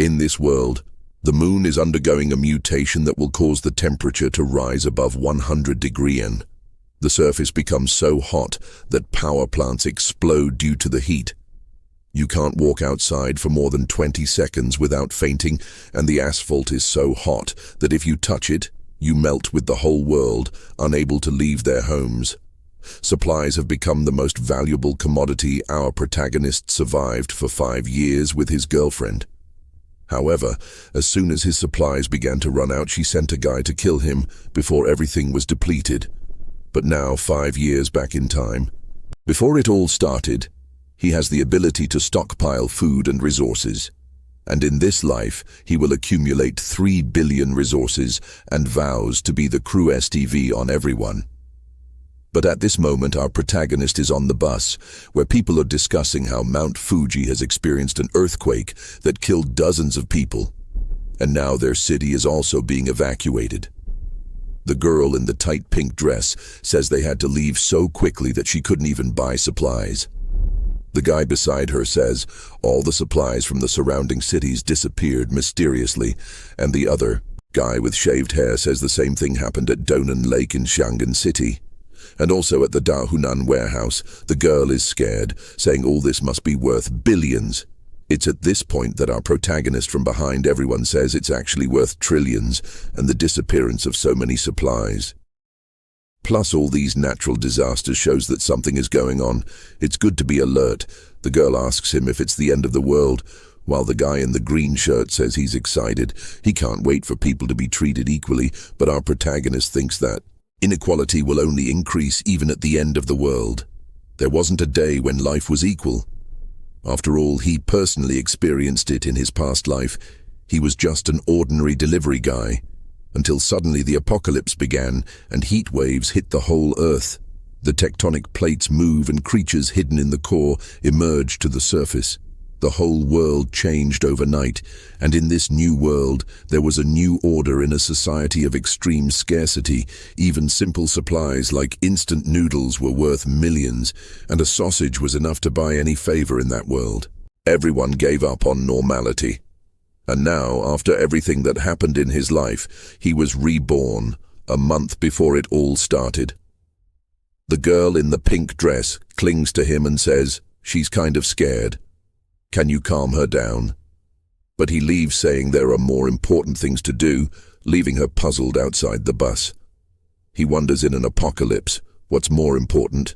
In this world, the moon is undergoing a mutation that will cause the temperature to rise above 100 degrees N. The surface becomes so hot that power plants explode due to the heat. You can't walk outside for more than 20 seconds without fainting, and the asphalt is so hot that if you touch it, you melt with the whole world, unable to leave their homes. Supplies have become the most valuable commodity. Our protagonist survived for 5 years with his girlfriend. However, as soon as his supplies began to run out, she sent a guy to kill him before everything was depleted. But now, 5 years back in time, before it all started, he has the ability to stockpile food and resources. And in this life, he will accumulate 3 billion resources and vows to be the crew STV on everyone. But at this moment, our protagonist is on the bus, where people are discussing how Mount Fuji has experienced an earthquake that killed dozens of people, and now their city is also being evacuated. The girl in the tight pink dress says they had to leave so quickly that she couldn't even buy supplies. The guy beside her says all the supplies from the surrounding cities disappeared mysteriously, and the other guy with shaved hair says the same thing happened at Donan Lake in Shangan City. And also at the Dahunan warehouse, the girl is scared, saying all this must be worth billions. It's at this point that our protagonist from behind everyone says it's actually worth trillions, and the disappearance of so many supplies. Plus all these natural disasters shows that something is going on. It's good to be alert. The girl asks him if it's the end of the world, while the guy in the green shirt says he's excited. He can't wait for people to be treated equally, but our protagonist thinks that inequality will only increase even at the end of the world. There wasn't a day when life was equal. After all, he personally experienced it in his past life. He was just an ordinary delivery guy, until suddenly the apocalypse began and heat waves hit the whole earth. The tectonic plates move and creatures hidden in the core emerge to the surface. The whole world changed overnight, and in this new world, there was a new order in a society of extreme scarcity. Even simple supplies like instant noodles were worth millions, and a sausage was enough to buy any favor in that world. Everyone gave up on normality. And now, after everything that happened in his life, he was reborn, a month before it all started. The girl in the pink dress clings to him and says she's kind of scared. Can you calm her down? But he leaves saying there are more important things to do, leaving her puzzled outside the bus. He wonders in an apocalypse, what's more important?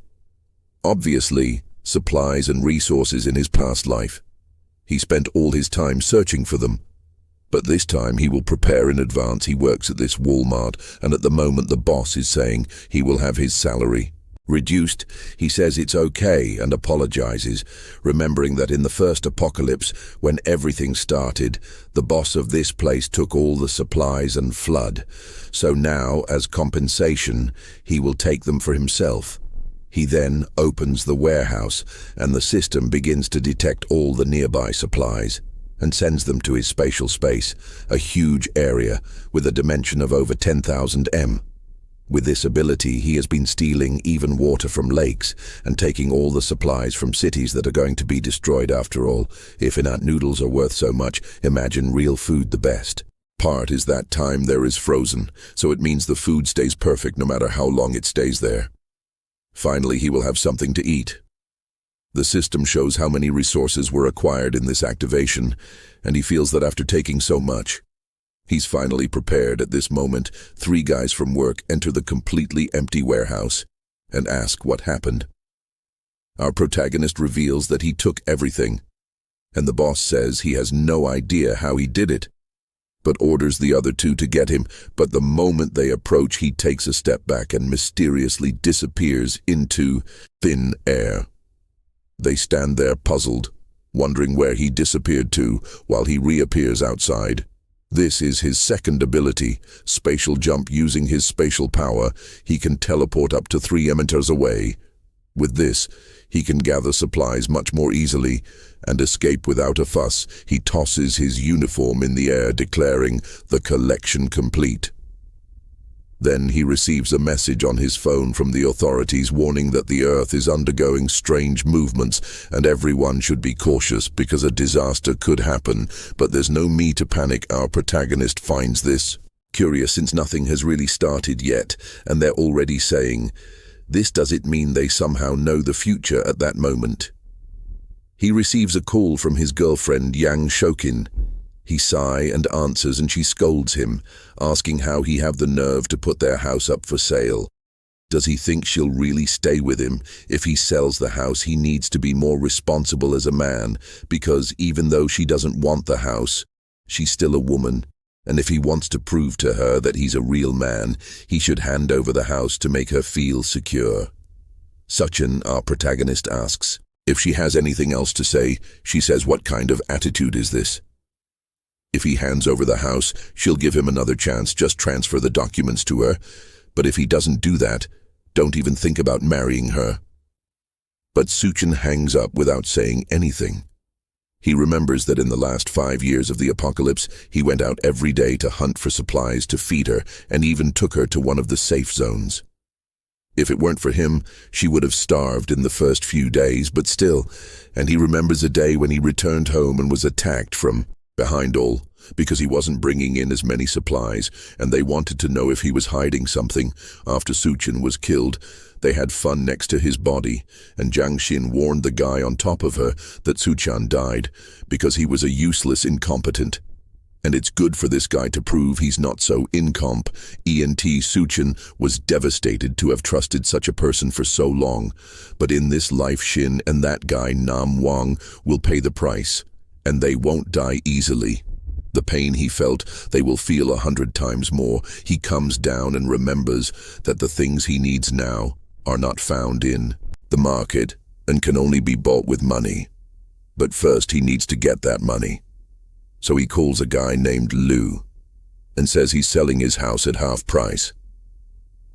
Obviously, supplies and resources in his past life. He spent all his time searching for them. But this time he will prepare in advance. He works at this Walmart, and at the moment the boss is saying he will have his salary reduced. He says it's okay and apologizes, remembering that in the first apocalypse, when everything started, the boss of this place took all the supplies and flood. So now, as compensation, he will take them for himself. He then opens the warehouse, and the system begins to detect all the nearby supplies and sends them to his spatial space, a huge area with a dimension of over 10,000 m. With this ability, he has been stealing even water from lakes and taking all the supplies from cities that are going to be destroyed after all. If in-out noodles are worth so much, imagine real food the best. Part is that time there is frozen, so it means the food stays perfect no matter how long it stays there. Finally, he will have something to eat. The system shows how many resources were acquired in this activation, and he feels that after taking so much, he's finally prepared. At this moment, 3 guys from work enter the completely empty warehouse and ask what happened. Our protagonist reveals that he took everything, and the boss says he has no idea how he did it, but orders the other 2 to get him. But the moment they approach, he takes a step back and mysteriously disappears into thin air. They stand there puzzled, wondering where he disappeared to, while he reappears outside. This is his second ability, spatial jump. Using his spatial power, he can teleport up to 3 meters away. With this, he can gather supplies much more easily and escape without a fuss. He tosses his uniform in the air, declaring the collection complete. Then he receives a message on his phone from the authorities warning that the Earth is undergoing strange movements and everyone should be cautious because a disaster could happen, but there's no need to panic. Our protagonist finds this curious since nothing has really started yet, and they're already saying, does it mean they somehow know the future at that moment? He receives a call from his girlfriend Yang Shokin. He sighs and answers and she scolds him, asking how he have the nerve to put their house up for sale. Does he think she'll really stay with him? If he sells the house, he needs to be more responsible as a man, because even though she doesn't want the house, she's still a woman. And if he wants to prove to her that he's a real man, he should hand over the house to make her feel secure. Suchin, our protagonist, asks if she has anything else to say. She says, what kind of attitude is this? If he hands over the house, she'll give him another chance, just transfer the documents to her. But if he doesn't do that, don't even think about marrying her. But Suchin hangs up without saying anything. He remembers that in the last 5 years of the apocalypse, he went out every day to hunt for supplies to feed her and even took her to one of the safe zones. If it weren't for him, she would have starved in the first few days, but still, and he remembers a day when he returned home and was attacked from behind all, because he wasn't bringing in as many supplies, and they wanted to know if he was hiding something. After Suchin was killed, they had fun next to his body, and Jiang Xin warned the guy on top of her that Suchan died because he was a useless incompetent. And it's good for this guy to prove he's not so incomp. Suchin was devastated to have trusted such a person for so long, but in this life Xin and that guy Nam Wang will pay the price. And they won't die easily. The pain he felt, they will feel 100 times more. He comes down and remembers that the things he needs now are not found in the market and can only be bought with money. But first he needs to get that money. So he calls a guy named Lu and says he's selling his house at half price.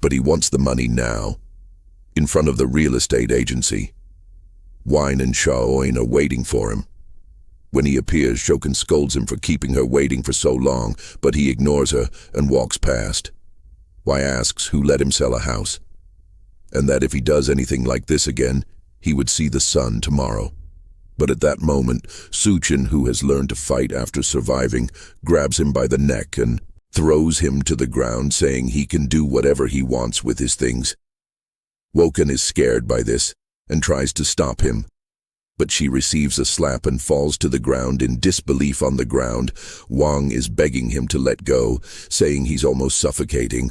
But he wants the money now, in front of the real estate agency. Wine and Shaoin are waiting for him. When he appears, Shokin scolds him for keeping her waiting for so long, but he ignores her and walks past. Wai asks who let him sell a house, and that if he does anything like this again, he would see the sun tomorrow. But at that moment, Suchin, who has learned to fight after surviving, grabs him by the neck and throws him to the ground, saying he can do whatever he wants with his things. Woken is scared by this and tries to stop him, but she receives a slap and falls to the ground in disbelief on the ground. Wang is begging him to let go, saying he's almost suffocating.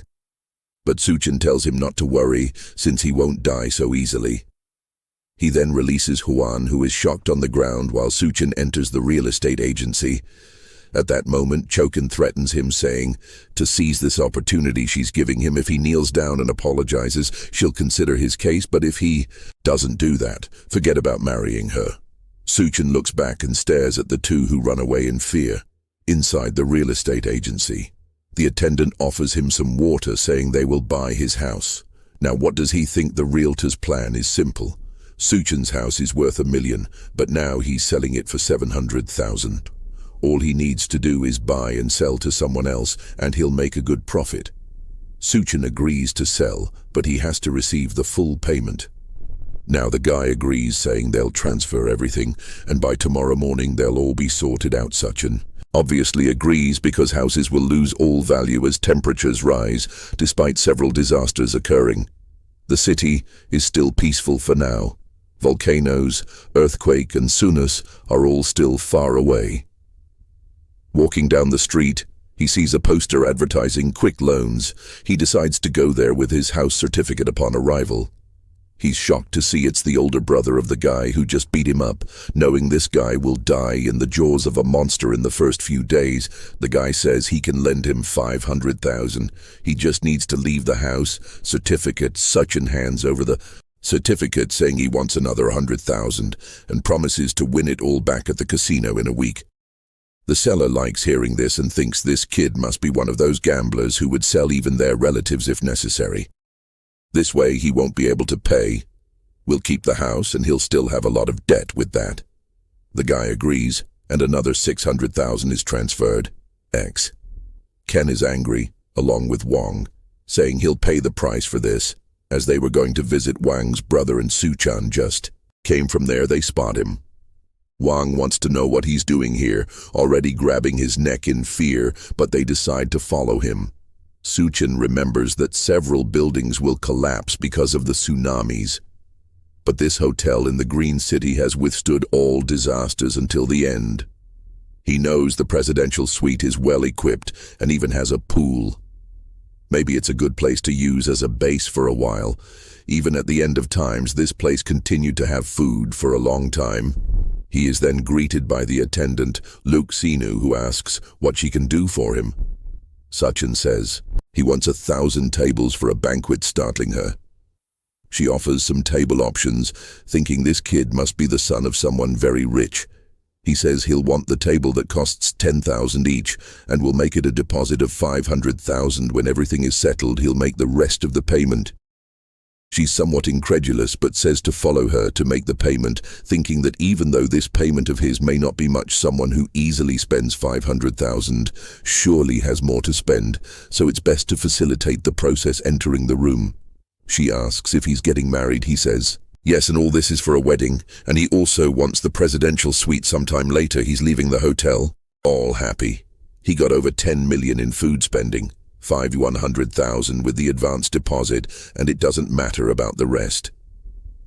But Suchin tells him not to worry, since he won't die so easily. He then releases Huan, who is shocked on the ground, while Suchin enters the real estate agency. At that moment, Chokin threatens him, saying to seize this opportunity she's giving him. If he kneels down and apologizes, she'll consider his case, but if he doesn't do that, forget about marrying her. Suchin looks back and stares at the two who run away in fear. Inside the real estate agency, the attendant offers him some water, saying they will buy his house. Now what does he think? The realtor's plan is simple. Suchin's house is worth $1 million, but now he's selling it for 700,000. All he needs to do is buy and sell to someone else, and he'll make a good profit. Suchin agrees to sell, but he has to receive the full payment. Now the guy agrees, saying they'll transfer everything, and by tomorrow morning they'll all be sorted out. Suchin obviously agrees because houses will lose all value as temperatures rise, despite several disasters occurring. The city is still peaceful for now. Volcanoes, earthquake, and tsunamis are all still far away. Walking down the street, he sees a poster advertising quick loans. He decides to go there with his house certificate upon arrival. He's shocked to see it's the older brother of the guy who just beat him up. Knowing this guy will die in the jaws of a monster in the first few days, the guy says he can lend him 500,000. He just needs to leave the house. Certificate. Suchin hands over the certificate, saying he wants another 100,000 and promises to win it all back at the casino in a week. The seller likes hearing this and thinks this kid must be one of those gamblers who would sell even their relatives if necessary. This way he won't be able to pay. We'll keep the house and he'll still have a lot of debt with that. The guy agrees, and another 600,000 is transferred. Ken is angry, along with Wang, saying he'll pay the price for this. As they were going to visit Wang's brother and Suchan just came from there, they spot him. Wang wants to know what he's doing here, already grabbing his neck in fear, but they decide to follow him. Suchan remembers that several buildings will collapse because of the tsunamis. But this hotel in the Green City has withstood all disasters until the end. He knows the presidential suite is well equipped and even has a pool. Maybe it's a good place to use as a base for a while. Even at the end of times, this place continued to have food for a long time. He is then greeted by the attendant, Luke Sinu, who asks what she can do for him. Suchan says he wants 1,000 tables for a banquet, startling her. She offers some table options, thinking this kid must be the son of someone very rich. He says he'll want the table that costs 10,000 each and will make it a deposit of 500,000. When everything is settled, he'll make the rest of the payment. She's somewhat incredulous but says to follow her to make the payment, thinking that even though this payment of his may not be much, someone who easily spends 500,000 surely has more to spend, so it's best to facilitate the process. Entering the room, she asks if he's getting married. He says yes, and all this is for a wedding, and he also wants the presidential suite sometime later. He's leaving the hotel, all happy. He got over 10 million in food spending, 100,000 with the advance deposit, and it doesn't matter about the rest.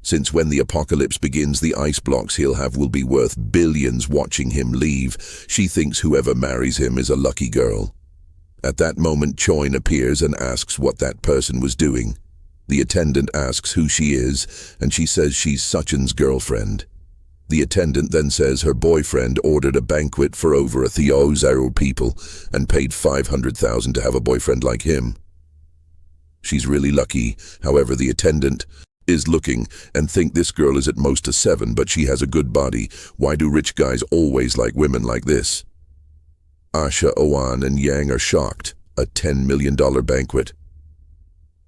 Since when the apocalypse begins, the ice blocks he'll have will be worth billions. Watching him leave, she thinks whoever marries him is a lucky girl. At that moment, Choin appears and asks what that person was doing. The attendant asks who she is, and she says she's Suchan's girlfriend. The attendant then says her boyfriend ordered a banquet for over 1,000 people and paid 500,000 to have a boyfriend like him. She's really lucky. However, the attendant is looking and think this girl is at most a 7, but she has a good body. Why do rich guys always like women like this? Asha, Oan, and Yang are shocked. A $10 million banquet.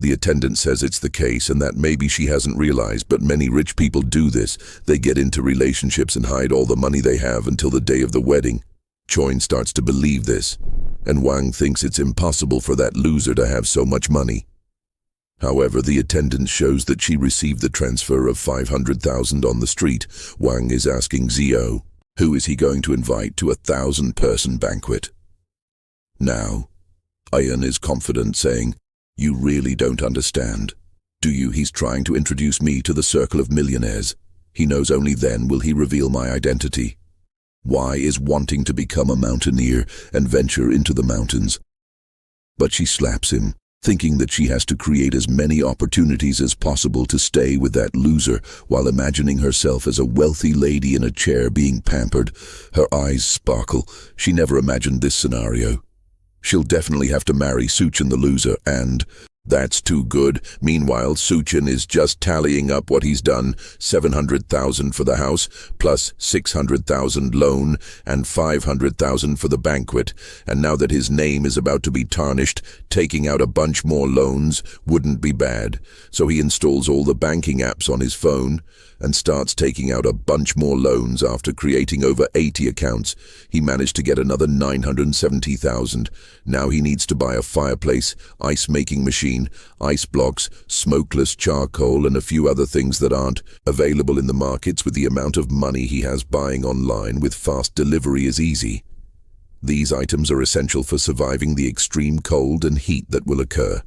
The attendant says it's the case and that maybe she hasn't realized, but many rich people do this. They get into relationships and hide all the money they have until the day of the wedding. Choin starts to believe this, and Wang thinks it's impossible for that loser to have so much money. However, the attendant shows that she received the transfer of 500,000 on the street. Wang is asking Zio, who is he going to invite to a 1,000-person banquet? Now, Ayan is confident, saying, "You really don't understand, do you? He's trying to introduce me to the circle of millionaires. He knows only then will he reveal my identity. Why is wanting to become a mountaineer and venture into the mountains?" But she slaps him, thinking that she has to create as many opportunities as possible to stay with that loser, while imagining herself as a wealthy lady in a chair being pampered. Her eyes sparkle. She never imagined this scenario. She'll definitely have to marry Suchan the loser, and that's too good. Meanwhile, Suchan is just tallying up what he's done. 700,000 for the house, plus 600,000 loan, and 500,000 for the banquet. And now that his name is about to be tarnished, taking out a bunch more loans wouldn't be bad. So he installs all the banking apps on his phone and starts taking out a bunch more loans. After creating over 80 accounts, he managed to get another 970,000. Now he needs to buy a fireplace, ice-making machine, ice blocks, smokeless charcoal, and a few other things that aren't available in the markets. With the amount of money he has, buying online with fast delivery is easy. These items are essential for surviving the extreme cold and heat that will occur.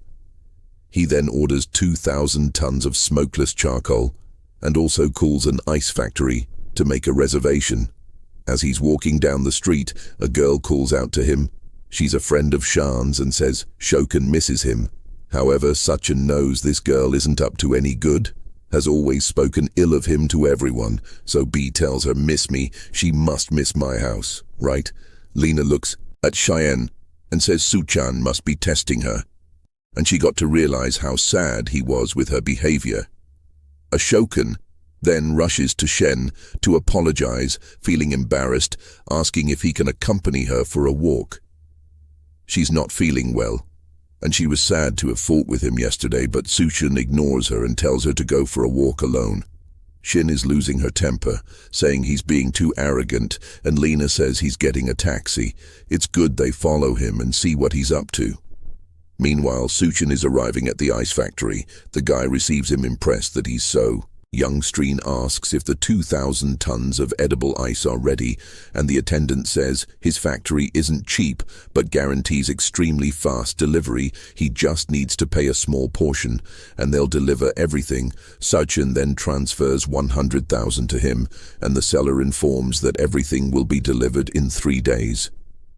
He then orders 2,000 tons of smokeless charcoal, and also calls an ice factory to make a reservation. As he's walking down the street, a girl calls out to him. She's a friend of Shan's and says Shokan misses him. However, Suchan knows this girl isn't up to any good, has always spoken ill of him to everyone, so B tells her, "Miss me, she must miss my house, right?" Lena looks at Cheyenne and says Suchan must be testing her, and she got to realize how sad he was with her behavior. Ashokan then rushes to Shen to apologize, feeling embarrassed, asking if he can accompany her for a walk. She's not feeling well, and she was sad to have fought with him yesterday, but Suchan ignores her and tells her to go for a walk alone. Shin is losing her temper, saying he's being too arrogant, and Lena says he's getting a taxi. It's good they follow him and see what he's up to. Meanwhile, Suchin is arriving at the ice factory. The guy receives him impressed that he's so. Young Streen asks if the 2,000 tons of edible ice are ready, and the attendant says his factory isn't cheap, but guarantees extremely fast delivery. He just needs to pay a small portion, and they'll deliver everything. Suchin then transfers 100,000 to him, and the seller informs that everything will be delivered in 3 days.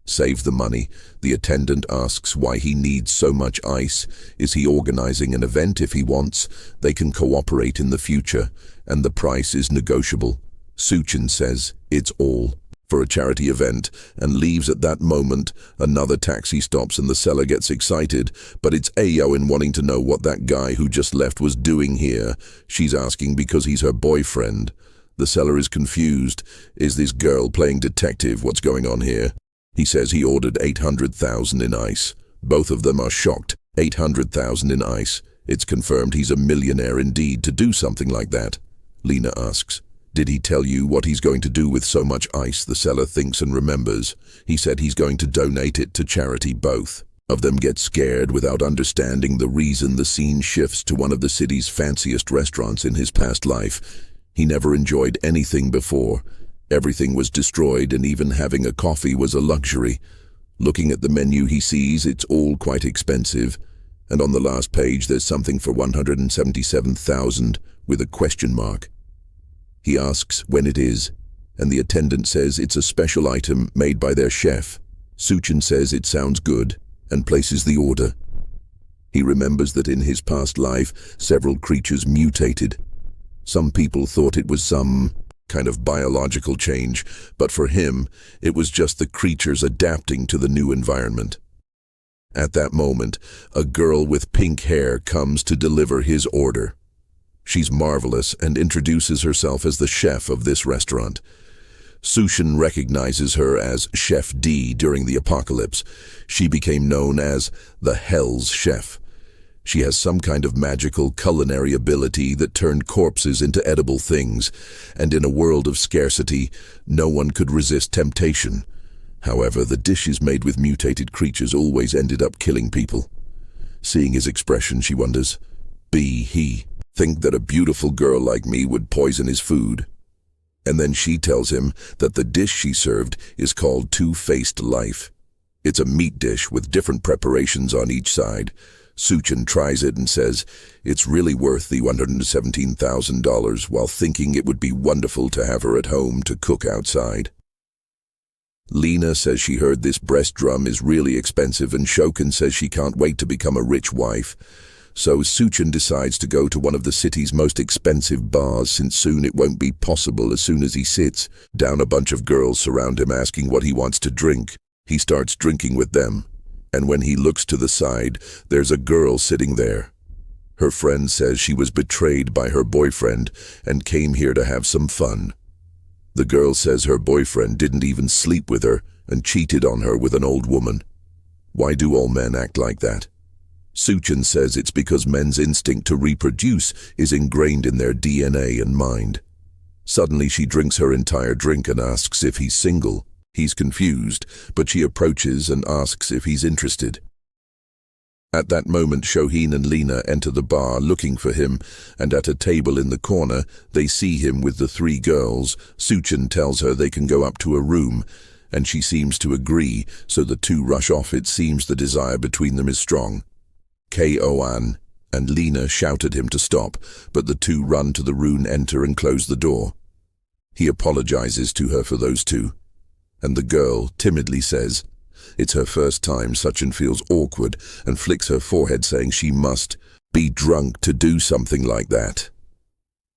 Save the money. The attendant asks why he needs so much ice. Is he organizing an event if he wants? They can cooperate in the future, and the price is negotiable. Suchin says it's all for a charity event and leaves at that moment. Another taxi stops and the seller gets excited, but it's Ayo wanting to know what that guy who just left was doing here. She's asking because he's her boyfriend. The seller is confused. Is this girl playing detective? What's going on here? He says he ordered 800,000 in ice. Both of them are shocked. 800,000 in ice. It's confirmed he's a millionaire indeed to do something like that. Lena asks, did he tell you what he's going to do with so much ice? The seller thinks and remembers. He said he's going to donate it to charity. Both of them get scared without understanding the reason. The scene shifts to one of the city's fanciest restaurants. In his past life, he never enjoyed anything before. Everything was destroyed, and even having a coffee was a luxury. Looking at the menu, he sees it's all quite expensive, and on the last page there's something for 177,000 with a question mark. He asks when it is, and the attendant says it's a special item made by their chef. Suchin says it sounds good and places the order. He remembers that in his past life, several creatures mutated. Some people thought it was some kind of biological change, but for him, it was just the creatures adapting to the new environment. At that moment, a girl with pink hair comes to deliver his order. She's marvelous and introduces herself as the chef of this restaurant. Suchin recognizes her as Chef D during the apocalypse. She became known as the Hell's Chef. She has some kind of magical culinary ability that turned corpses into edible things, and in a world of scarcity, no one could resist temptation. However, the dishes made with mutated creatures always ended up killing people. Seeing his expression, she wonders, he think that a beautiful girl like me would poison his food? And then she tells him that the dish she served is called Two-Faced Life. It's a meat dish with different preparations on each side. Suchin tries it and says it's really worth the $117,000 while thinking it would be wonderful to have her at home to cook outside. Lena says she heard this breast drum is really expensive, and Shokin says she can't wait to become a rich wife. So Suchin decides to go to one of the city's most expensive bars, since soon it won't be possible. As soon as he sits down, a bunch of girls surround him asking what he wants to drink. He starts drinking with them. And when he looks to the side, there's a girl sitting there. Her friend says she was betrayed by her boyfriend and came here to have some fun. The girl says her boyfriend didn't even sleep with her and cheated on her with an old woman. Why do all men act like that? Suchin says it's because men's instinct to reproduce is ingrained in their DNA and mind. Suddenly she drinks her entire drink and asks if he's single. He's confused, but she approaches and asks if he's interested. At that moment, Shohin and Lena enter the bar looking for him, and at a table in the corner, they see him with the 3 girls. Suchin tells her they can go up to a room, and she seems to agree, so the 2 rush off. It seems the desire between them is strong. Koan and Lena shout at him to stop, but the 2 run to the room, enter and close the door. He apologizes to her for those 2. And the girl timidly says it's her first time. Suchin feels awkward and flicks her forehead, saying she must be drunk to do something like that.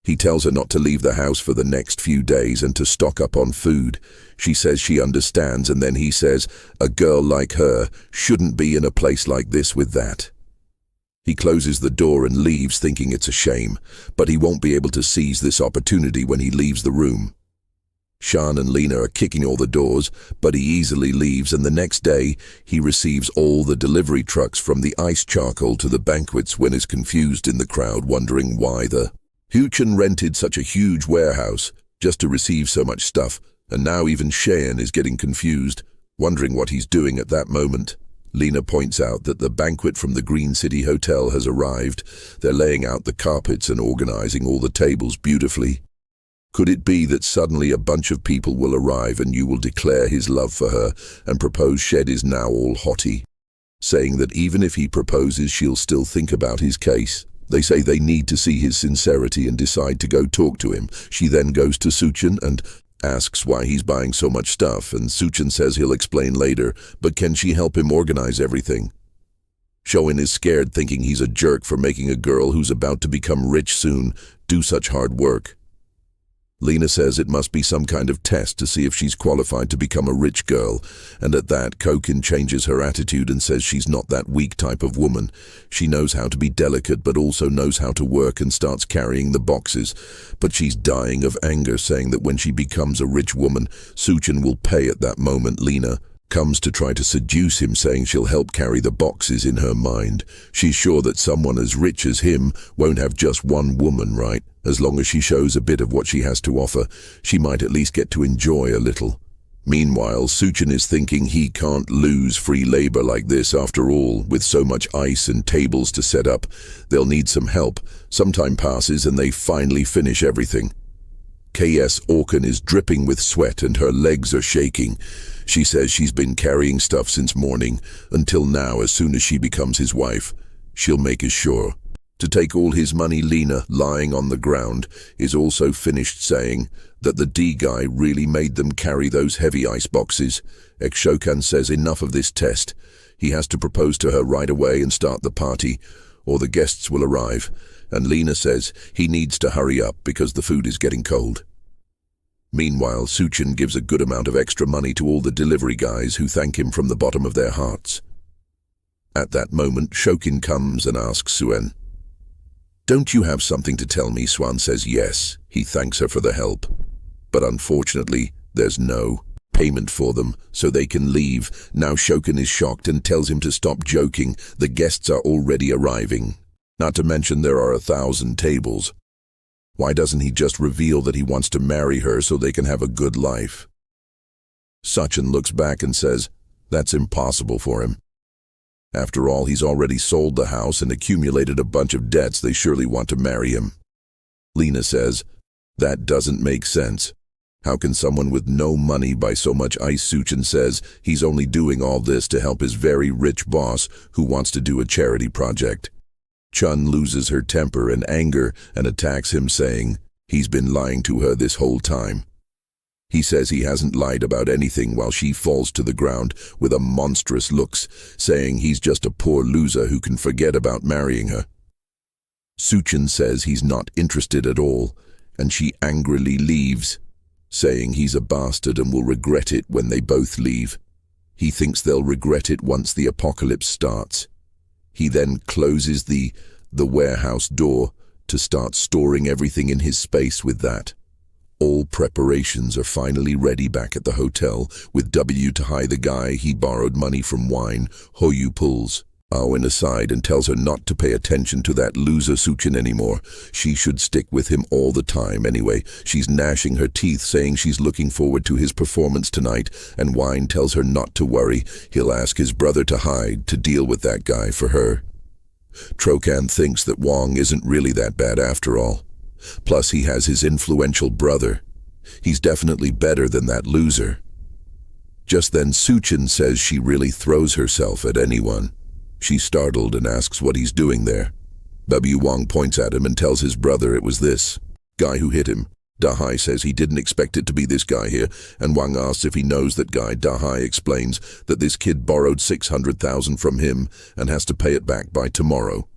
He tells her not to leave the house for the next few days and to stock up on food. She says she understands, and then he says a girl like her shouldn't be in a place like this with that. He closes the door and leaves, thinking it's a shame, but he won't be able to seize this opportunity when he leaves the room. Shan and Lena are kicking all the doors, but he easily leaves, and the next day he receives all the delivery trucks from the ice charcoal to the banquets when is confused in the crowd, wondering why the Huchin rented such a huge warehouse just to receive so much stuff, and now even Cheyenne is getting confused, wondering what he's doing at that moment. Lena points out that the banquet from the Green City Hotel has arrived. They're laying out the carpets and organizing all the tables beautifully. Could it be that suddenly a bunch of people will arrive and you will declare his love for her and propose? Shed is now all haughty, saying that even if he proposes, she'll still think about his case. They say they need to see his sincerity and decide to go talk to him. She then goes to Suchin and asks why he's buying so much stuff, and Suchin says he'll explain later, but can she help him organize everything? Shoin is scared, thinking he's a jerk for making a girl who's about to become rich soon do such hard work. Lena says it must be some kind of test to see if she's qualified to become a rich girl, and at that, Kokin changes her attitude and says she's not that weak type of woman. She knows how to be delicate but also knows how to work and starts carrying the boxes. But she's dying of anger, saying that when she becomes a rich woman, Suchin will pay. At that moment, Lena comes to try to seduce him, saying she'll help carry the boxes. In her mind, she's sure that someone as rich as him won't have just one woman, right? As long as she shows a bit of what she has to offer, she might at least get to enjoy a little. Meanwhile, Suchin is thinking he can't lose free labor like this. After all, with so much ice and tables to set up, they'll need some help. Some time passes and they finally finish everything. K.S. Orkin is dripping with sweat and her legs are shaking. She says she's been carrying stuff since morning until now. As soon as she becomes his wife, she'll make sure to take all his money. Lena, lying on the ground, is also finished, saying that the D guy really made them carry those heavy ice boxes. Shokan says enough of this test. He has to propose to her right away and start the party, or the guests will arrive. And Lena says he needs to hurry up because the food is getting cold. Meanwhile, Suchin gives a good amount of extra money to all the delivery guys, who thank him from the bottom of their hearts. At that moment, Shokin comes and asks Suen, "Don't you have something to tell me?" Swan says yes. He thanks her for the help. But unfortunately, there's no payment for them, so they can leave. Now Shokin is shocked and tells him to stop joking. The guests are already arriving. Not to mention there are 1,000 tables. Why doesn't he just reveal that he wants to marry her so they can have a good life? Suchin looks back and says that's impossible for him. After all, he's already sold the house and accumulated a bunch of debts. They surely want to marry him. Lena says that doesn't make sense. How can someone with no money buy so much ice? Suchin says he's only doing all this to help his very rich boss who wants to do a charity project. Chun loses her temper and anger and attacks him, saying he's been lying to her this whole time. He says he hasn't lied about anything, while she falls to the ground with a monstrous looks, saying he's just a poor loser who can forget about marrying her. Suchin says he's not interested at all, and she angrily leaves, saying he's a bastard and will regret it when they both leave. He thinks they'll regret it once the apocalypse starts. He then closes the warehouse door to start storing everything in his space. With that, all preparations are finally ready back at the hotel, with W to hire the guy he borrowed money from. Wine, Hoyu pulls Aowen aside and tells her not to pay attention to that loser Suchin anymore. She should stick with him all the time anyway. She's gnashing her teeth, saying she's looking forward to his performance tonight, and Wine tells her not to worry. He'll ask his brother to hide to deal with that guy for her. Trokan thinks that Wong isn't really that bad after all. Plus, he has his influential brother. He's definitely better than that loser. Just then, Suchin says she really throws herself at anyone. She's startled and asks what he's doing there. W. Wong points at him and tells his brother it was this guy who hit him. Dahai says he didn't expect it to be this guy here, and Wang asks if he knows that guy. Dahai explains that this kid borrowed 600,000 from him and has to pay it back by tomorrow.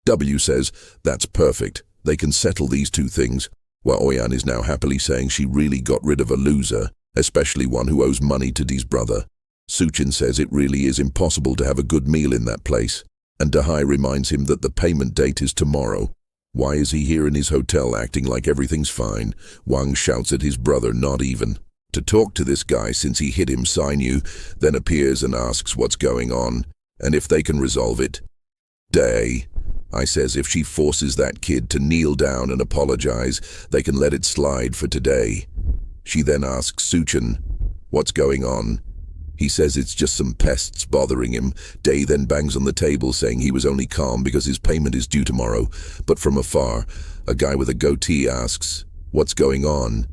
W says that's perfect. They can settle these two things, while Oyan is now happily saying she really got rid of a loser, especially one who owes money to Dee's brother. Suchin says it really is impossible to have a good meal in that place, and Dahai reminds him that the payment date is tomorrow. Why is he here in his hotel acting like everything's fine? Wang shouts at his brother not even to talk to this guy since he hit him. Sainu then appears and asks what's going on and if they can resolve it. I says if she forces that kid to kneel down and apologize, they can let it slide for today. She then asks Suchin what's going on, He says it's just some pests bothering him. Day then bangs on the table saying he was only calm because his payment is due tomorrow. But from afar, a guy with a goatee asks, "What's going on?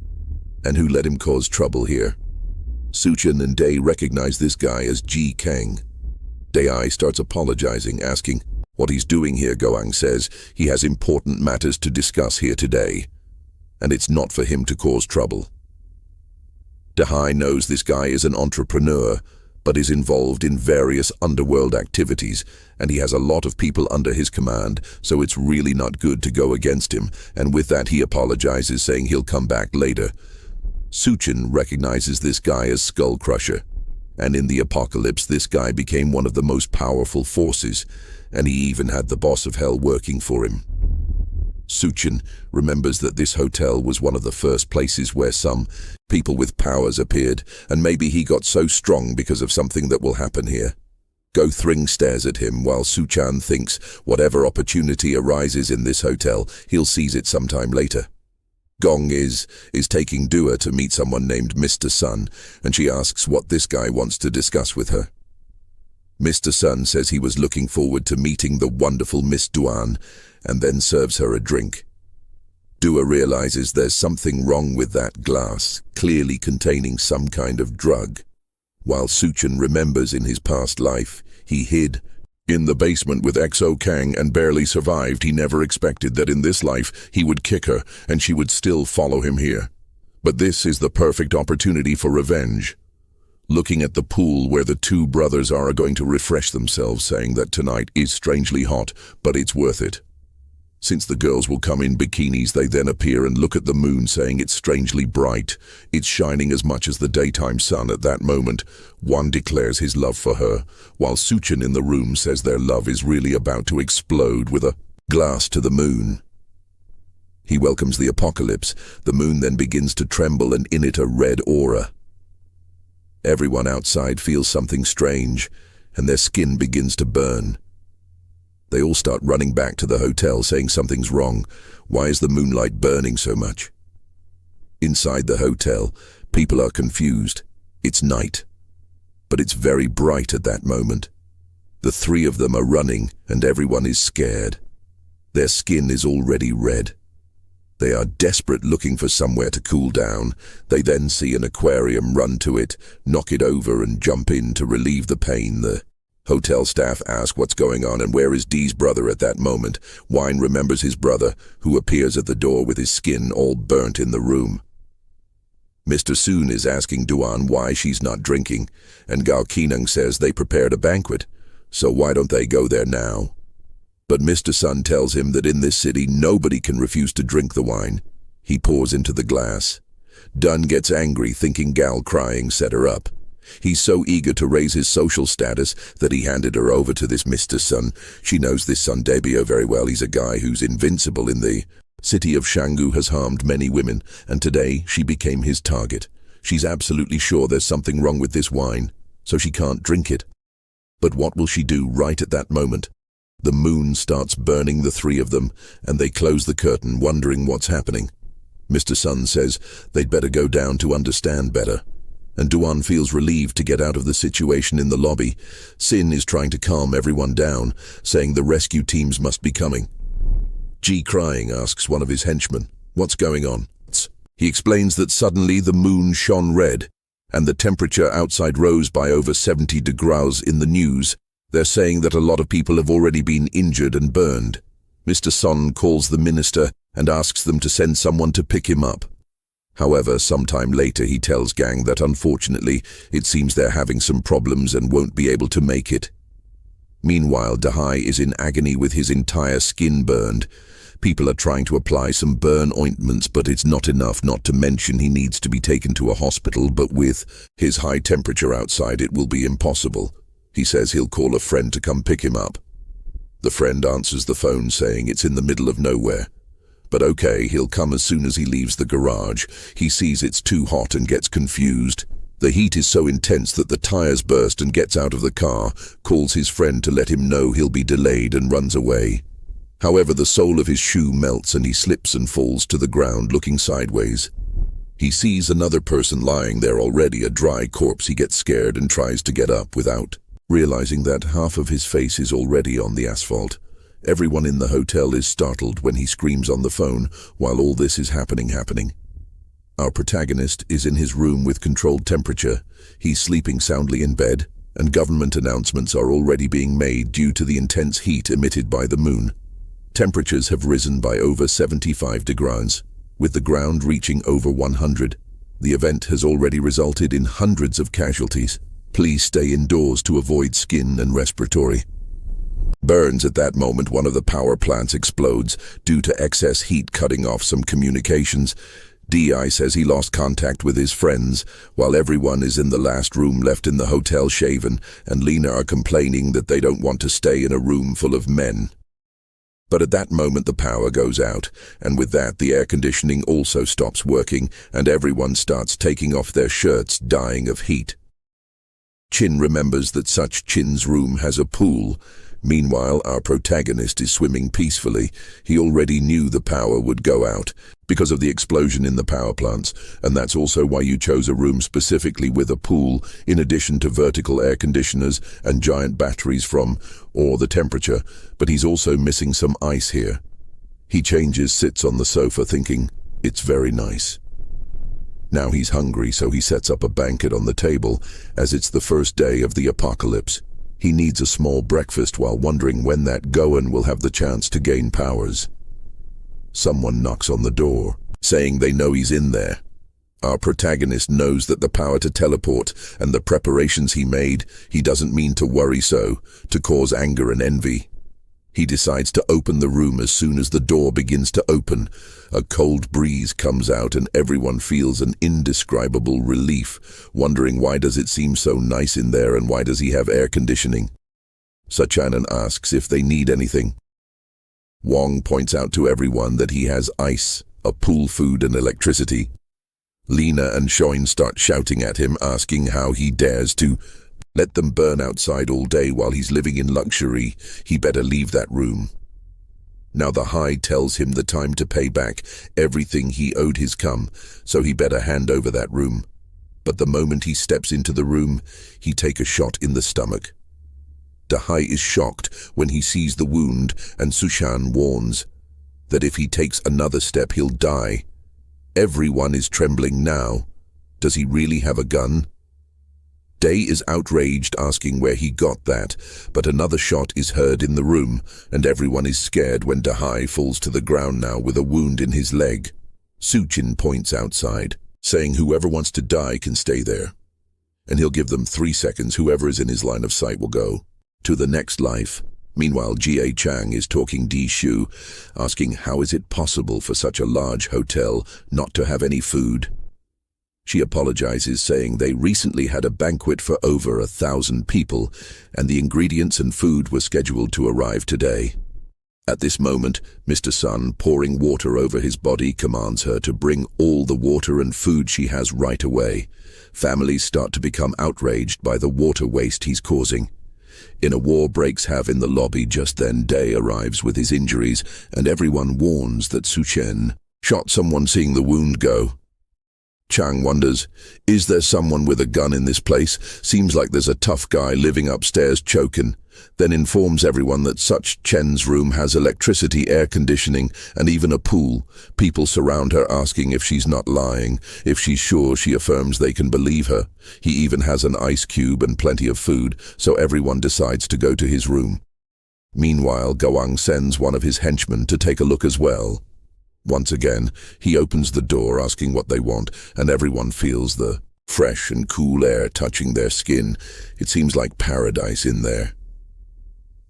And who let him cause trouble here?" Suchin and Day recognize this guy as Ji Kang. Day starts apologizing, asking what he's doing here. Goang says he has important matters to discuss here today, and it's not for him to cause trouble. Dehai knows this guy is an entrepreneur, but is involved in various underworld activities, and he has a lot of people under his command, so it's really not good to go against him, and with that he apologizes, saying he'll come back later. Suchin recognizes this guy as Skull Crusher, and in the apocalypse this guy became one of the most powerful forces, and he even had the boss of hell working for him. Suchin remembers that this hotel was one of the first places where some people with powers appeared, and maybe he got so strong because of something that will happen here. Go Thring stares at him while Suchan thinks whatever opportunity arises in this hotel, he'll seize it sometime later. Gong is taking Dua to meet someone named Mr. Sun, and she asks what this guy wants to discuss with her. Mr. Sun says he was looking forward to meeting the wonderful Miss Duan, and then serves her a drink. Dua realizes there's something wrong with that glass, clearly containing some kind of drug. While Suchin remembers in his past life, he hid in the basement with XO Kang and barely survived. He never expected that in this life he would kick her and she would still follow him here. But this is the perfect opportunity for revenge. Looking at the pool where the two brothers are going to refresh themselves, saying that tonight is strangely hot, but it's worth it. Since the girls will come in bikinis, they then appear and look at the moon, saying it's strangely bright. It's shining as much as the daytime sun at that moment. One declares his love for her, while Suchin in the room says their love is really about to explode with a glass to the moon. He welcomes the apocalypse. The moon then begins to tremble, and in it a red aura. Everyone outside feels something strange, and their skin begins to burn. They all start running back to the hotel, saying something's wrong. Why is the moonlight burning so much? Inside the hotel, people are confused. It's night, but it's very bright at that moment. The three of them are running, and everyone is scared. Their skin is already red. They are desperate, looking for somewhere to cool down. They then see an aquarium, run to it, knock it over, and jump in to relieve the pain. The hotel staff ask what's going on and where is Dee's brother at that moment. Wine remembers his brother, who appears at the door with his skin all burnt in the room. Mr. Soon is asking Duan why she's not drinking, and Gao Kinung says they prepared a banquet, so why don't they go there now? But Mr. Sun tells him that in this city nobody can refuse to drink the wine. He pours into the glass. Dun gets angry, thinking Gal crying set her up. He's so eager to raise his social status that he handed her over to this Mr. Sun. She knows this Sun Debio very well. He's a guy who's invincible in the city of Shanggu, has harmed many women, and today she became his target. She's absolutely sure there's something wrong with this wine, so she can't drink it. But what will she do right at that moment? The moon starts burning the three of them, and they close the curtain, wondering what's happening. Mr. Sun says they'd better go down to understand better, and Duan feels relieved to get out of the situation in the lobby. Sin is trying to calm everyone down, saying the rescue teams must be coming. Ji crying asks one of his henchmen, "What's going on?" He explains that suddenly the moon shone red, and the temperature outside rose by over 70 degrees. In the news, they're saying that a lot of people have already been injured and burned. Mr. Sun calls the minister and asks them to send someone to pick him up. However, sometime later he tells Gang that unfortunately it seems they're having some problems and won't be able to make it. Meanwhile, Dehai is in agony with his entire skin burned. People are trying to apply some burn ointments, but it's not enough, not to mention he needs to be taken to a hospital, but with his high temperature outside it will be impossible. He says he'll call a friend to come pick him up. The friend answers the phone saying it's in the middle of nowhere. But okay, he'll come as soon as he leaves the garage. He sees it's too hot and gets confused. The heat is so intense that the tires burst and gets out of the car, calls his friend to let him know he'll be delayed, and runs away. However, the sole of his shoe melts and he slips and falls to the ground, looking sideways. He sees another person lying there already, a dry corpse. He gets scared and tries to get up without realizing that half of his face is already on the asphalt. Everyone in the hotel is startled when he screams on the phone while all this is happening. Our protagonist is in his room with controlled temperature. He's sleeping soundly in bed, and government announcements are already being made due to the intense heat emitted by the moon. Temperatures have risen by over 75 degrees, with the ground reaching over 100. The event has already resulted in hundreds of casualties. Please stay indoors to avoid skin and respiratory burns. At that moment, one of the power plants explodes due to excess heat, cutting off some communications. DI says he lost contact with his friends, while everyone is in the last room left in the hotel. Shaven and Lena are complaining that they don't want to stay in a room full of men. But at that moment the power goes out, and with that the air conditioning also stops working, and everyone starts taking off their shirts, dying of heat. Chin remembers that such Chin's room has a pool. Meanwhile, our protagonist is swimming peacefully. He already knew the power would go out because of the explosion in the power plants, and that's also why you chose a room specifically with a pool, in addition to vertical air conditioners and giant batteries or the temperature. But he's also missing some ice here. He changes, sits on the sofa thinking, it's very nice. Now he's hungry, so he sets up a banquet on the table, as it's the first day of the apocalypse. He needs a small breakfast while wondering when that Gohan will have the chance to gain powers. Someone knocks on the door, saying they know he's in there. Our protagonist knows that the power to teleport and the preparations he made, he doesn't mean to worry so, to cause anger and envy. He decides to open the room. As soon as the door begins to open, a cold breeze comes out and everyone feels an indescribable relief, wondering why does it seem so nice in there and why does he have air conditioning. Sachanan asks if they need anything. Wong points out to everyone that he has ice, a pool, food and electricity. Lena and Shoin start shouting at him, asking how he dares to let them burn outside all day while he's living in luxury. He better leave that room. Now the High tells him the time to pay back everything he owed his cum, so he better hand over that room. But the moment he steps into the room, he take a shot in the stomach. Dahai is shocked when he sees the wound, and Sushan warns that if he takes another step he'll die. Everyone is trembling now. Does he really have a gun? Day is outraged, asking where he got that, but another shot is heard in the room, and everyone is scared when Dahai falls to the ground now with a wound in his leg. Suchin points outside, saying whoever wants to die can stay there, and he'll give them 3 seconds. Whoever is in his line of sight will go to the next life. Meanwhile, Jie Chang is talking Di Shu, asking how is it possible for such a large hotel not to have any food. She apologizes, saying they recently had a banquet for over 1,000 people, and the ingredients and food were scheduled to arrive today. At this moment, Mr. Sun, pouring water over his body, commands her to bring all the water and food she has right away. Families start to become outraged by the water waste he's causing. A war breaks out in the lobby. Just then Day arrives with his injuries, and everyone warns that Su Chen shot someone. Seeing the wound go, Chang wonders, is there someone with a gun in this place? Seems like there's a tough guy living upstairs choking. Then informs everyone that such Chen's room has electricity, air conditioning, and even a pool. People surround her, asking if she's not lying. If she's sure, she affirms they can believe her. He even has an ice cube and plenty of food, so everyone decides to go to his room. Meanwhile, Goang sends one of his henchmen to take a look as well. Once again, he opens the door, asking what they want, and everyone feels the fresh and cool air touching their skin. It seems like paradise in there.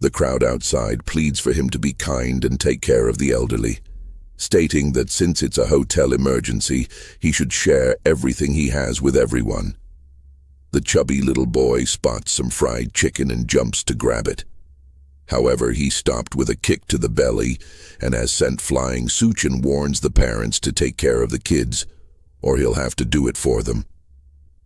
The crowd outside pleads for him to be kind and take care of the elderly, stating that since it's a hotel emergency, he should share everything he has with everyone. The chubby little boy spots some fried chicken and jumps to grab it. However, he stopped with a kick to the belly, and as sent flying, Suchin warns the parents to take care of the kids, or he'll have to do it for them.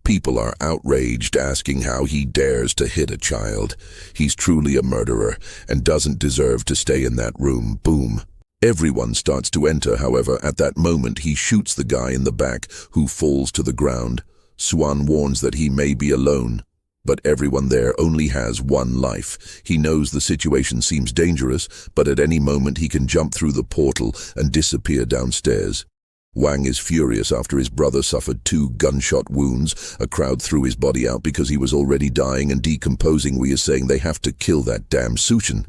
People are outraged, asking how he dares to hit a child. He's truly a murderer, and doesn't deserve to stay in that room. Boom. Everyone starts to enter, however, at that moment he shoots the guy in the back, who falls to the ground. Swan warns that he may be alone, but everyone there only has one life. He knows the situation seems dangerous, but at any moment he can jump through the portal and disappear downstairs. Wang is furious after his brother suffered 2 gunshot wounds. A crowd threw his body out because he was already dying and decomposing. We are saying they have to kill that damn Suchin.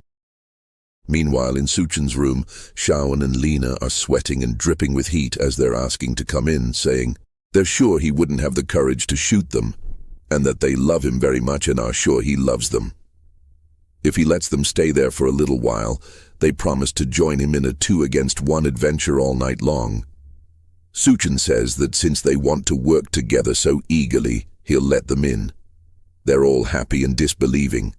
Meanwhile, in Suchin's room, Shaoan and Lena are sweating and dripping with heat as they're asking to come in, saying they're sure he wouldn't have the courage to shoot them, and that they love him very much and are sure he loves them. If he lets them stay there for a little while, they promise to join him in a 2-against-1 adventure all night long. Suchin says that since they want to work together so eagerly, he'll let them in. They're all happy and disbelieving.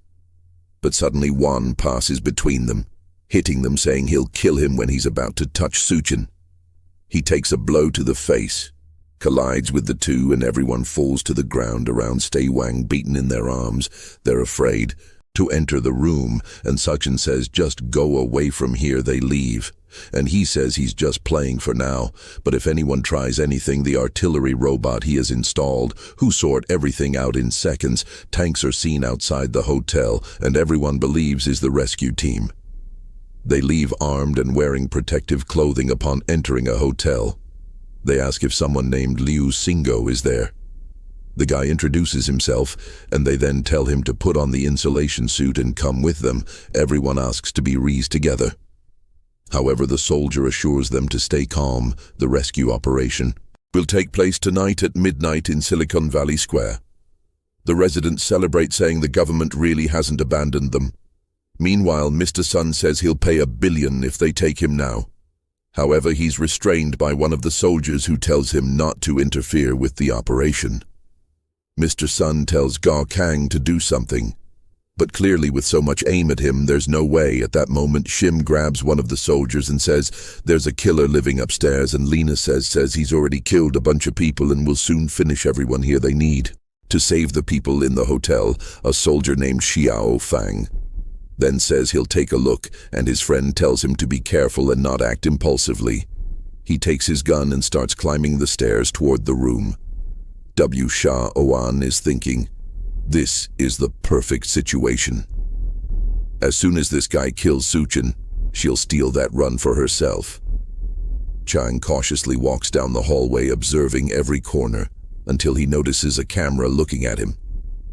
But suddenly Wan passes between them, hitting them, saying he'll kill him when he's about to touch Suchin. He takes a blow to the face, collides with the two, and everyone falls to the ground around Stay Wang, beaten in their arms. They're afraid to enter the room, and Suchin says just go away from here. They leave, and he says he's just playing for now, but if anyone tries anything, the artillery robot he has installed, who sort everything out in seconds. Tanks are seen outside the hotel, and everyone believes is the rescue team. They leave armed and wearing protective clothing upon entering a hotel. They ask if someone named Liu Singo is there. The guy introduces himself, and they then tell him to put on the insulation suit and come with them. Everyone asks to be raised together. However, the soldier assures them to stay calm. The rescue operation will take place tonight at midnight in Silicon Valley Square. The residents celebrate, saying the government really hasn't abandoned them. Meanwhile, Mr. Sun says he'll pay $1 billion if they take him now. However, he's restrained by one of the soldiers who tells him not to interfere with the operation. Mr. Sun tells Ga Kang to do something, but clearly with so much aim at him, there's no way. At that moment, Shim grabs one of the soldiers and says there's a killer living upstairs, and Lena says he's already killed a bunch of people and will soon finish everyone here. They need to save the people in the hotel. A soldier named Xiao Fang then says he'll take a look, and his friend tells him to be careful and not act impulsively. He takes his gun and starts climbing the stairs toward the room. Sha Oan is thinking, this is the perfect situation. As soon as this guy kills Suchin, she'll steal that run for herself. Chang cautiously walks down the hallway, observing every corner, until he notices a camera looking at him.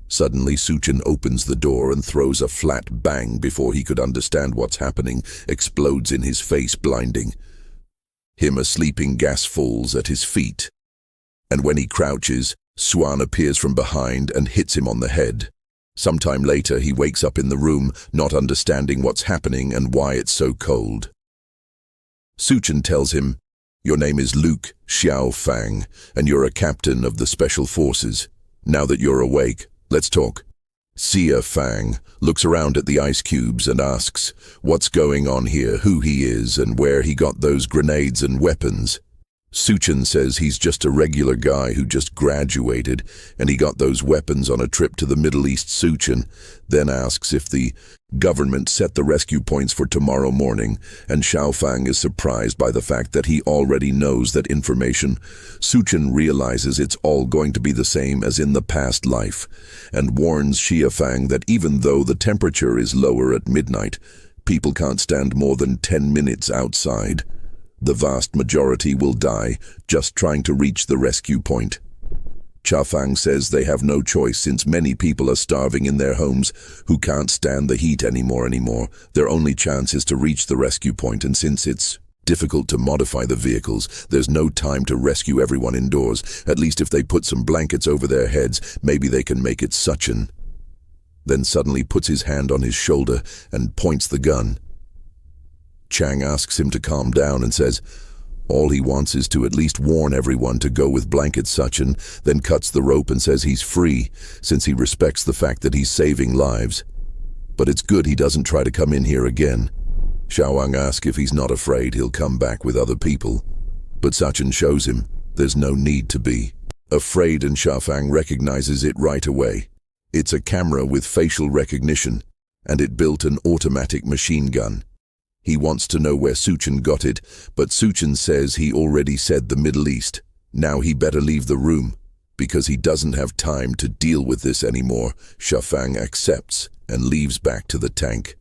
Suddenly, Suchin opens the door and throws a flat bang. Before he could understand what's happening, explodes in his face, blinding him. A sleeping gas falls at his feet, and when he crouches, Swan appears from behind and hits him on the head. Sometime later, he wakes up in the room, not understanding what's happening and why it's so cold. Suchin tells him, your name is Luke Xiao Fang, and you're a captain of the Special Forces. Now that you're awake, let's talk. Xia Fang looks around at the ice cubes and asks what's going on here, who he is, and where he got those grenades and weapons. Suchin says he's just a regular guy who just graduated, and he got those weapons on a trip to the Middle East. Suchin then asks if the government set the rescue points for tomorrow morning, and Xiaofang is surprised by the fact that he already knows that information. Suchin realizes it's all going to be the same as in the past life, and warns Xiafang that even though the temperature is lower at midnight, people can't stand more than 10 minutes outside. The vast majority will die just trying to reach the rescue point. Chafang says they have no choice since many people are starving in their homes who can't stand the heat anymore. Their only chance is to reach the rescue point, and since it's difficult to modify the vehicles, there's no time to rescue everyone indoors. At least if they put some blankets over their heads, maybe they can make it. Suchin then suddenly puts his hand on his shoulder and points the gun. Chang asks him to calm down and says all he wants is to at least warn everyone to go with blankets. Suchin then cuts the rope and says he's free, since he respects the fact that he's saving lives. But it's good he doesn't try to come in here again. Xiaowang asks if he's not afraid he'll come back with other people, but Suchin shows him there's no need to be afraid, and Xiaofang recognizes it right away. It's a camera with facial recognition, and it built an automatic machine gun. He wants to know where Suchin got it, but Suchin says he already said the Middle East. Now he better leave the room, because he doesn't have time to deal with this anymore. Shafang accepts and leaves back to the tank.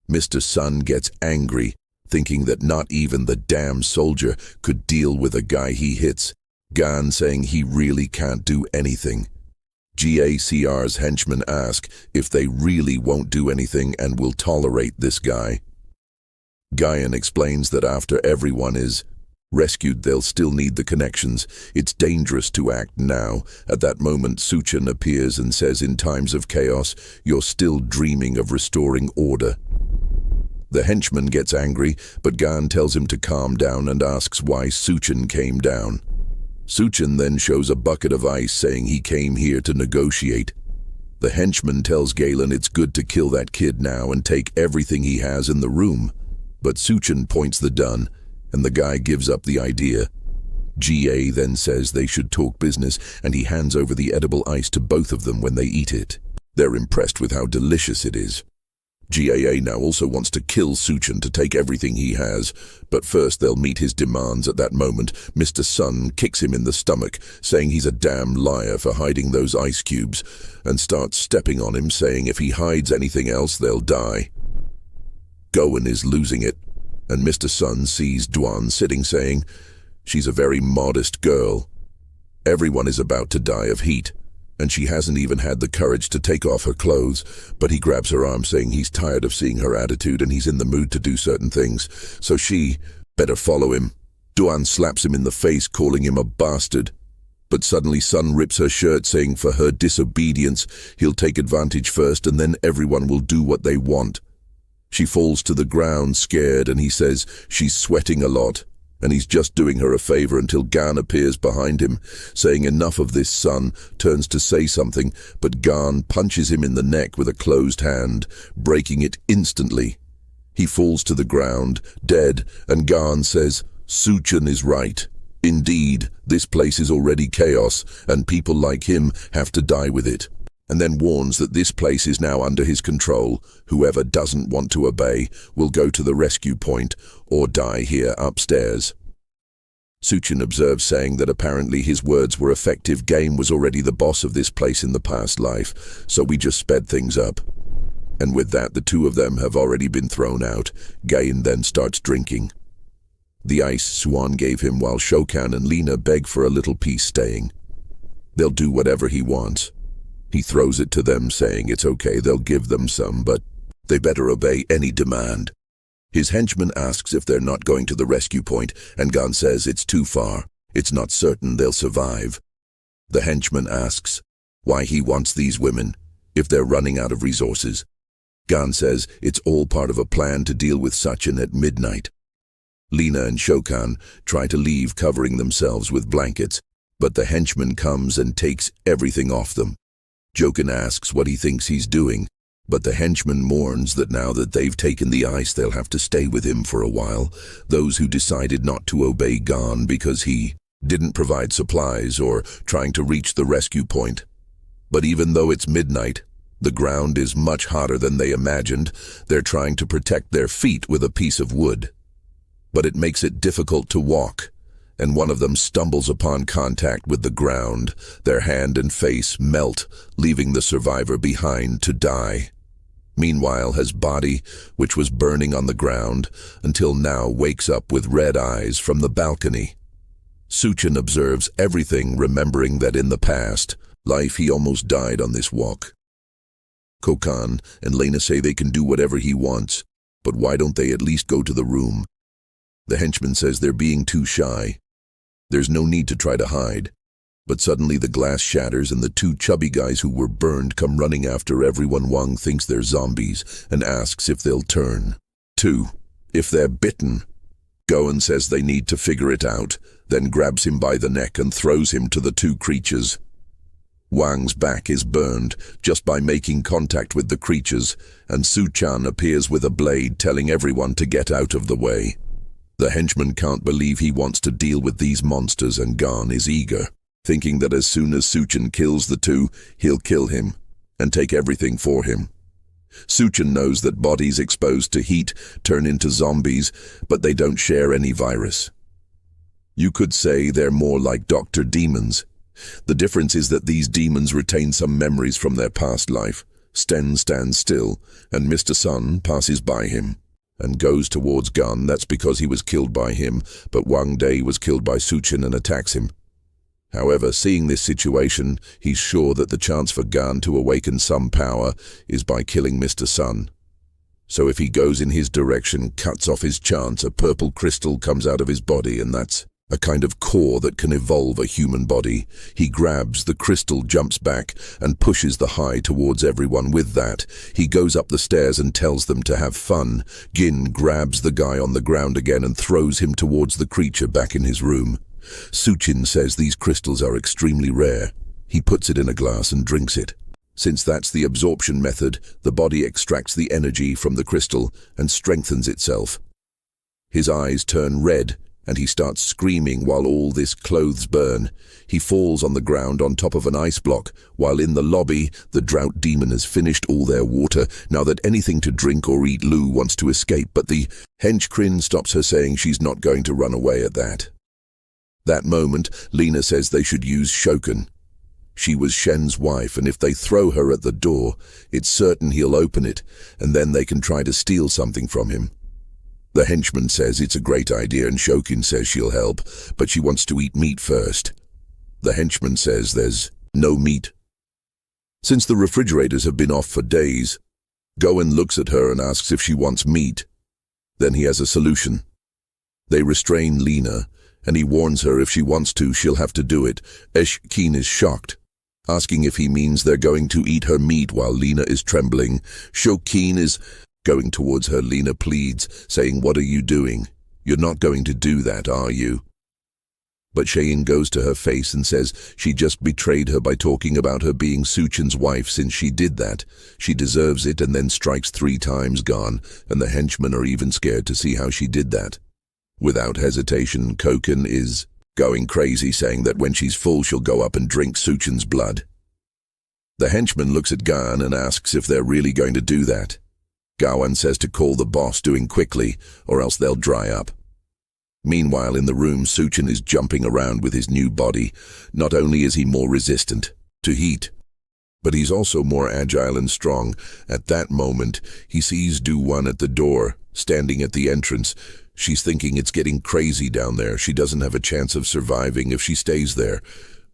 Mr. Sun gets angry, thinking that not even the damn soldier could deal with a guy he hits. Gan saying he really can't do anything. GACR's henchmen ask if they really won't do anything and will tolerate this guy. Guyan explains that after everyone is rescued, they'll still need the connections. It's dangerous to act now. At that moment, Suchin appears and says, in times of chaos, you're still dreaming of restoring order. The henchman gets angry, but Gan tells him to calm down and asks why Suchin came down. Suchin then shows a bucket of ice, saying he came here to negotiate. The henchman tells Galen it's good to kill that kid now and take everything he has in the room. But Suchin points the gun, and the guy gives up the idea. GA then says they should talk business, and he hands over the edible ice to both of them when they eat it. They're impressed with how delicious it is. GAA now also wants to kill Suchin to take everything he has, but first they'll meet his demands. At that moment, Mr. Sun kicks him in the stomach, saying he's a damn liar for hiding those ice cubes, and starts stepping on him, saying if he hides anything else, they'll die. Goen is losing it, and Mr. Sun sees Duan sitting, saying, she's a very modest girl. Everyone is about to die of heat, and she hasn't even had the courage to take off her clothes, but he grabs her arm, saying he's tired of seeing her attitude and he's in the mood to do certain things, so she better follow him. Duan slaps him in the face, calling him a bastard. But suddenly Sun rips her shirt, saying for her disobedience, he'll take advantage first and then everyone will do what they want. She falls to the ground, scared, and he says she's sweating a lot, and he's just doing her a favor until Gan appears behind him, saying enough of this. Sun turns to say something, but Gan punches him in the neck with a closed hand, breaking it instantly. He falls to the ground, dead, and Gan says, Suchin is right. Indeed, this place is already chaos, and people like him have to die with it. And then warns that this place is now under his control. Whoever doesn't want to obey will go to the rescue point or die here upstairs. Suchin observes, saying that apparently his words were effective. Game was already the boss of this place in the past life, so we just sped things up. And with that, the two of them have already been thrown out. Gain then starts drinking. The ice Swan gave him, while Shokan and Lena beg for a little piece, staying. They'll do whatever he wants. He throws it to them, saying it's okay, they'll give them some, but they better obey any demand. His henchman asks if they're not going to the rescue point, and Gan says it's too far. It's not certain they'll survive. The henchman asks why he wants these women, if they're running out of resources. Gan says it's all part of a plan to deal with Sachin at midnight. Lena and Shokan try to leave, covering themselves with blankets, but the henchman comes and takes everything off them. Jokin asks what he thinks he's doing, but the henchman mourns that now that they've taken the ice, they'll have to stay with him for a while. Those who decided not to obey Gan because he didn't provide supplies or trying to reach the rescue point. But even though it's midnight, the ground is much hotter than they imagined. They're trying to protect their feet with a piece of wood. But it makes it difficult to walk, and one of them stumbles upon contact with the ground. Their hand and face melt, leaving the survivor behind to die. Meanwhile, his body, which was burning on the ground, until now wakes up with red eyes from the balcony. Suchin observes everything, remembering that in the past life he almost died on this walk. Kokan and Lena say they can do whatever he wants, but why don't they at least go to the room? The henchman says they're being too shy. There's no need to try to hide. But suddenly the glass shatters and the two chubby guys who were burned come running after everyone. Wang thinks they're zombies and asks if they'll turn. 2. If they're bitten. Goen says they need to figure it out, then grabs him by the neck and throws him to the two creatures. Wang's back is burned just by making contact with the creatures, and Su-chan appears with a blade, telling everyone to get out of the way. The henchman can't believe he wants to deal with these monsters, and Gan is eager, thinking that as soon as Suchin kills the two, he'll kill him and take everything for him. Suchin knows that bodies exposed to heat turn into zombies, but they don't share any virus. You could say they're more like Dr. Demons. The difference is that these demons retain some memories from their past life. Sten stands still, and Mr. Sun passes by him and goes towards Gun. That's because he was killed by him, but Wang Dai was killed by Suchin and attacks him. However, seeing this situation, he's sure that the chance for Gun to awaken some power is by killing Mr. Sun. So if he goes in his direction, cuts off his chance, a purple crystal comes out of his body, and that's a kind of core that can evolve a human body. He grabs the crystal, jumps back, and pushes the high towards everyone. With that, he goes up the stairs and tells them to have fun. Gin grabs the guy on the ground again and throws him towards the creature back in his room. Suchin says these crystals are extremely rare. He puts it in a glass and drinks it. Since that's the absorption method, the body extracts the energy from the crystal and strengthens itself. His eyes turn red, and he starts screaming while all this clothes burn. He falls on the ground on top of an ice block, while in the lobby, the drought demon has finished all their water. Now that anything to drink or eat, Lu wants to escape, but the henchman stops her, saying she's not going to run away at that. That moment, Lena says they should use Shoken. She was Shen's wife, and if they throw her at the door, it's certain he'll open it, and then they can try to steal something from him. The henchman says it's a great idea, and Shokin says she'll help, but she wants to eat meat first. The henchman says there's no meat. Since the refrigerators have been off for days, Goen looks at her and asks if she wants meat. Then he has a solution. They restrain Lena, and he warns her if she wants to, she'll have to do it. Keen is shocked, asking if he means they're going to eat her meat while Lena is trembling. Shokin is going towards her. Lena pleads, saying, "What are you doing? You're not going to do that, are you?" But Cheyenne goes to her face and says she just betrayed her by talking about her being Suchin's wife. Since she did that, she deserves it, and then strikes 3 times. Gone, and the henchmen are even scared to see how she did that. Without hesitation, Koken is going crazy, saying that when she's full she'll go up and drink Suchin's blood. The henchman looks at Gan and asks if they're really going to do that. Gawan says to call the boss, doing quickly, or else they'll dry up. Meanwhile, in the room, Suchin is jumping around with his new body. Not only is he more resistant to heat, but he's also more agile and strong. At that moment, he sees Du-Wan at the door, standing at the entrance. She's thinking it's getting crazy down there. She doesn't have a chance of surviving if she stays there,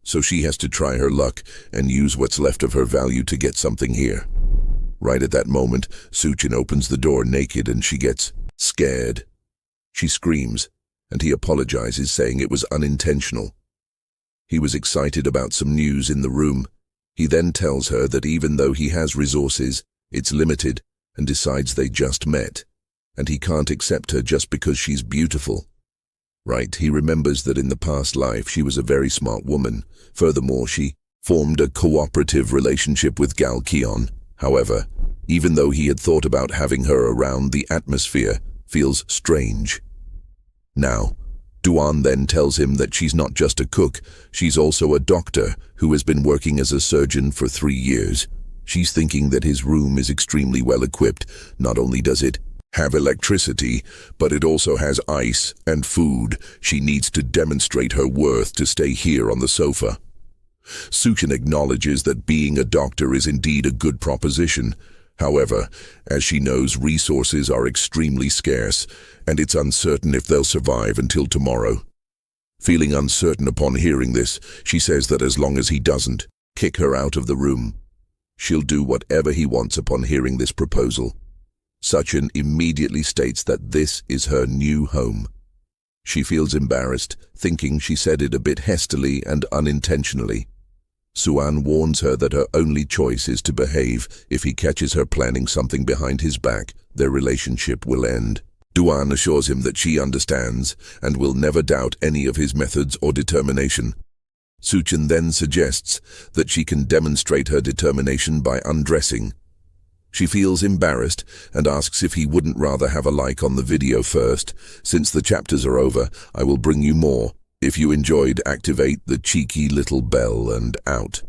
so she has to try her luck and use what's left of her value to get something here. Right at that moment, Suchin opens the door naked and she gets scared. She screams, and he apologizes, saying it was unintentional. He was excited about some news in the room. He then tells her that even though he has resources, it's limited, and decides they just met, and he can't accept her just because she's beautiful. Right, he remembers that in the past life she was a very smart woman. Furthermore, she formed a cooperative relationship with Gal Keon. However, even though he had thought about having her around, the atmosphere feels strange. Now, Du-Wan then tells him that she's not just a cook, she's also a doctor who has been working as a surgeon for 3 years. She's thinking that his room is extremely well equipped. Not only does it have electricity, but it also has ice and food. She needs to demonstrate her worth to stay here on the sofa. Suchin acknowledges that being a doctor is indeed a good proposition. However, as she knows, resources are extremely scarce, and it's uncertain if they'll survive until tomorrow. Feeling uncertain upon hearing this, she says that as long as he doesn't kick her out of the room, she'll do whatever he wants. Upon hearing this proposal, Suchin immediately states that this is her new home. She feels embarrassed, thinking she said it a bit hastily and unintentionally. Suan warns her that her only choice is to behave. If he catches her planning something behind his back, their relationship will end. Du-Wan assures him that she understands and will never doubt any of his methods or determination. Suchin then suggests that she can demonstrate her determination by undressing. She feels embarrassed and asks if he wouldn't rather have a like on the video first. Since the chapters are over, I will bring you more. If you enjoyed, activate the cheeky little bell and out.